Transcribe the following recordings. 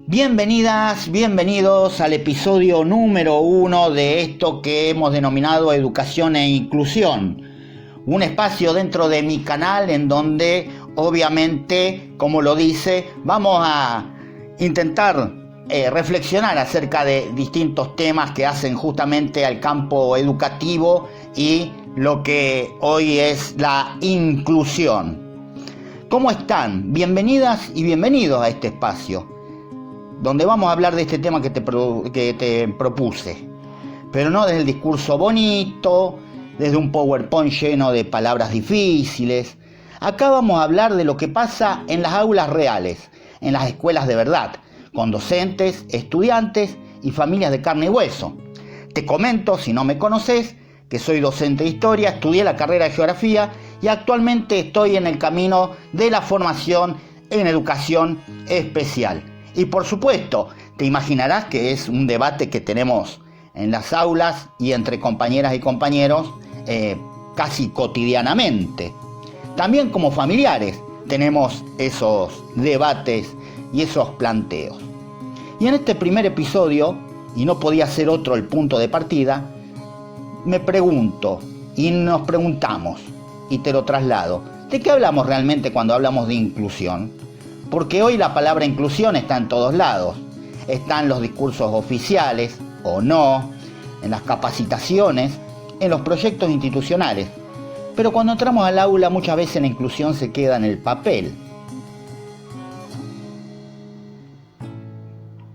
Bienvenidas, bienvenidos al episodio número 1 de esto que hemos denominado Educación e Inclusión. Un espacio dentro de mi canal en donde, obviamente, como lo dice, vamos a intentar reflexionar acerca de distintos temas que hacen justamente al campo educativo y lo que hoy es la inclusión. ¿Cómo están? Bienvenidas y bienvenidos a este espacio, donde vamos a hablar de este tema que te propuse, pero no desde el discurso bonito, desde un PowerPoint lleno de palabras difíciles. Acá vamos a hablar de lo que pasa en las aulas reales, en las escuelas de verdad, con docentes, estudiantes y familias de carne y hueso. Te comento, si no me conoces, que soy docente de historia, estudié la carrera de geografía y actualmente estoy en el camino de la formación en educación especial. Y por supuesto, te imaginarás que es un debate que tenemos en las aulas y entre compañeras y compañeros casi cotidianamente. También como familiares tenemos esos debates y esos planteos. Y en este primer episodio, y no podía ser otro el punto de partida, me pregunto y nos preguntamos, y te lo traslado, ¿de qué hablamos realmente cuando hablamos de inclusión? Porque hoy la palabra inclusión está en todos lados. Está en los discursos oficiales o no, en las capacitaciones, en los proyectos institucionales. Pero cuando entramos al aula muchas veces la inclusión se queda en el papel.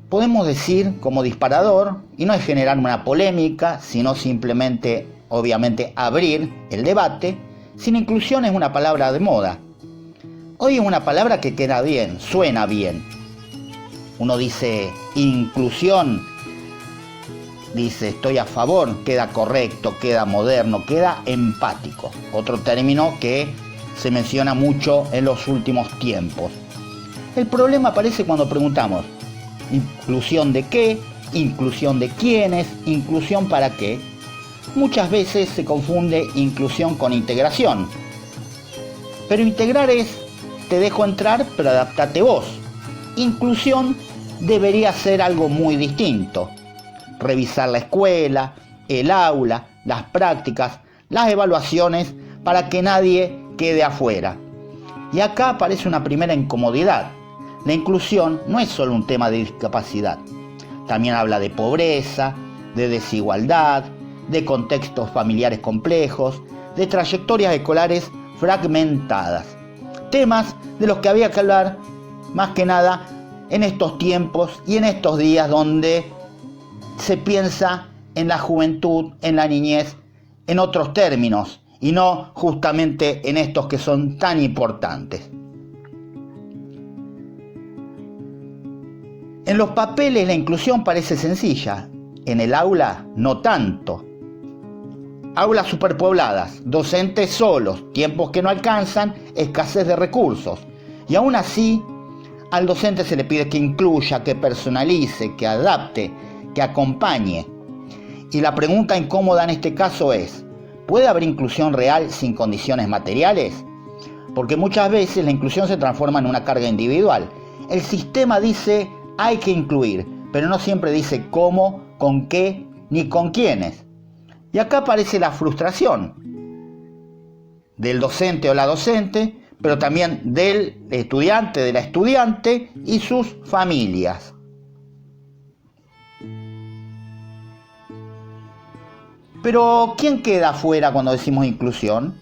Podemos decir como disparador, y no es generar una polémica, sino simplemente, obviamente, abrir el debate, sin inclusión es una palabra de moda. Hoy es una palabra que queda bien, suena bien. Uno dice inclusión, dice estoy a favor, queda correcto, queda moderno, queda empático. Otro término que se menciona mucho en los últimos tiempos. El problema aparece cuando preguntamos, ¿inclusión de qué? ¿Inclusión de quiénes? ¿Inclusión para qué? Muchas veces se confunde inclusión con integración. Pero integrar es te dejo entrar, pero adaptate vos. Inclusión debería ser algo muy distinto. Revisar la escuela, el aula, las prácticas, las evaluaciones, para que nadie quede afuera. Y acá aparece una primera incomodidad. La inclusión no es solo un tema de discapacidad. También habla de pobreza, de desigualdad, de contextos familiares complejos, de trayectorias escolares fragmentadas. Temas de los que había que hablar más que nada en estos tiempos y en estos días donde se piensa en la juventud, en la niñez, en otros términos y no justamente en estos que son tan importantes. En los papeles la inclusión parece sencilla, en el aula no tanto. Aulas superpobladas, docentes solos, tiempos que no alcanzan, escasez de recursos. Y aún así, al docente se le pide que incluya, que personalice, que adapte, que acompañe. Y la pregunta incómoda en este caso es, ¿puede haber inclusión real sin condiciones materiales? Porque muchas veces la inclusión se transforma en una carga individual. El sistema dice hay que incluir, pero no siempre dice cómo, con qué, ni con quiénes. Y acá aparece la frustración del docente o la docente, pero también del estudiante, de la estudiante y sus familias. Pero ¿quién queda afuera cuando decimos inclusión?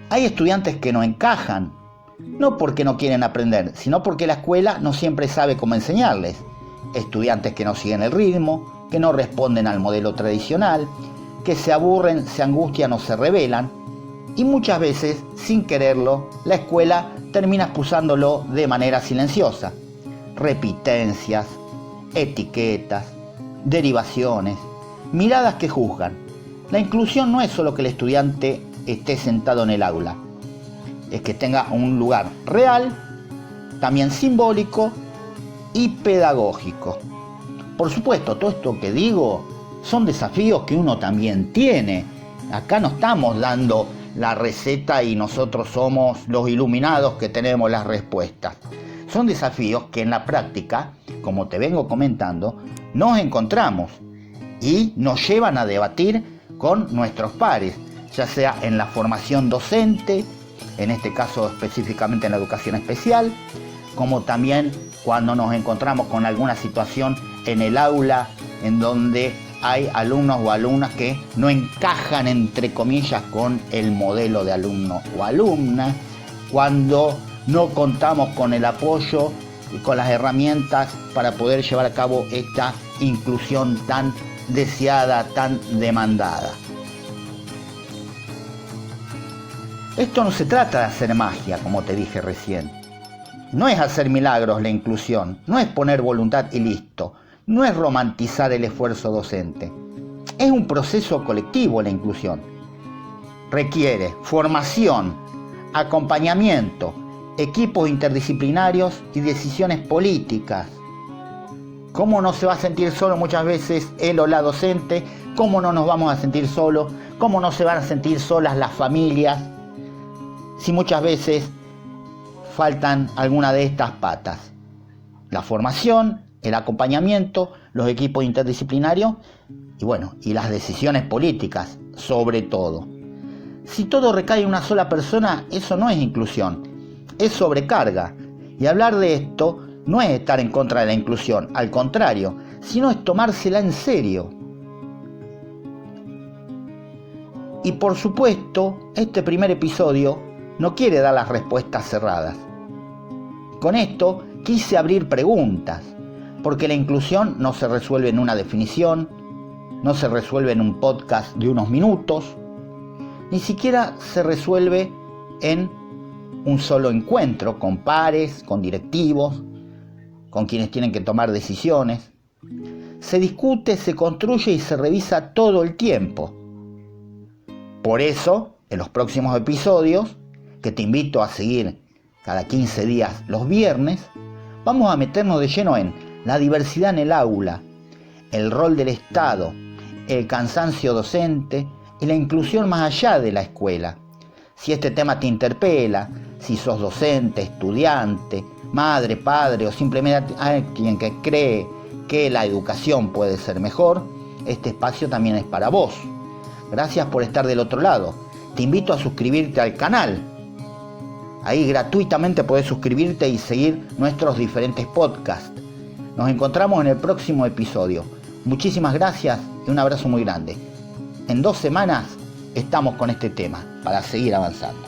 Hay estudiantes que no encajan, no porque no quieren aprender, sino porque la escuela no siempre sabe cómo enseñarles. Estudiantes que no siguen el ritmo, que no responden al modelo tradicional, que se aburren, se angustian o se rebelan, y muchas veces, sin quererlo, la escuela termina excusándolo de manera silenciosa. Repitencias, etiquetas, derivaciones, miradas que juzgan. La inclusión no es solo que el estudiante esté sentado en el aula, es que tenga un lugar real, también simbólico y pedagógico. Por supuesto, todo esto que digo son desafíos que uno también tiene. Acá no estamos dando la receta y nosotros somos los iluminados que tenemos las respuestas. Son desafíos que en la práctica, como te vengo comentando, nos encontramos y nos llevan a debatir con nuestros pares, ya sea en la formación docente, en este caso específicamente en la educación especial, como también cuando nos encontramos con alguna situación en el aula en donde hay alumnos o alumnas que no encajan, entre comillas, con el modelo de alumno o alumna, cuando no contamos con el apoyo y con las herramientas para poder llevar a cabo esta inclusión tan deseada, tan demandada. Esto no se trata de hacer magia, como te dije recién. No es hacer milagros la inclusión, no es poner voluntad y listo, no es romantizar el esfuerzo docente. Es un proceso colectivo la inclusión. Requiere formación, acompañamiento, equipos interdisciplinarios y decisiones políticas. ¿Cómo no se va a sentir solo muchas veces él o la docente? ¿Cómo no nos vamos a sentir solos? ¿Cómo no se van a sentir solas las familias? Si muchas veces faltan alguna de estas patas. La formación, el acompañamiento, los equipos interdisciplinarios y las decisiones políticas, sobre todo. Si todo recae en una sola persona, eso no es inclusión, es sobrecarga. Y hablar de esto no es estar en contra de la inclusión, al contrario, sino es tomársela en serio. Y por supuesto, este primer episodio no quiere dar las respuestas cerradas. Con esto quise abrir preguntas, porque la inclusión no se resuelve en una definición, no se resuelve en un podcast de unos minutos, ni siquiera se resuelve en un solo encuentro con pares, con directivos, con quienes tienen que tomar decisiones. Se discute, se construye y se revisa todo el tiempo. Por eso, en los próximos episodios, que te invito a seguir cada 15 días los viernes, vamos a meternos de lleno en la diversidad en el aula, el rol del Estado, el cansancio docente y la inclusión más allá de la escuela. Si este tema te interpela, si sos docente, estudiante, madre, padre o simplemente alguien que cree que la educación puede ser mejor, este espacio también es para vos. Gracias por estar del otro lado. Te invito a suscribirte al canal. Ahí gratuitamente podés suscribirte y seguir nuestros diferentes podcasts. Nos encontramos en el próximo episodio. Muchísimas gracias y un abrazo muy grande. En 2 semanas estamos con este tema para seguir avanzando.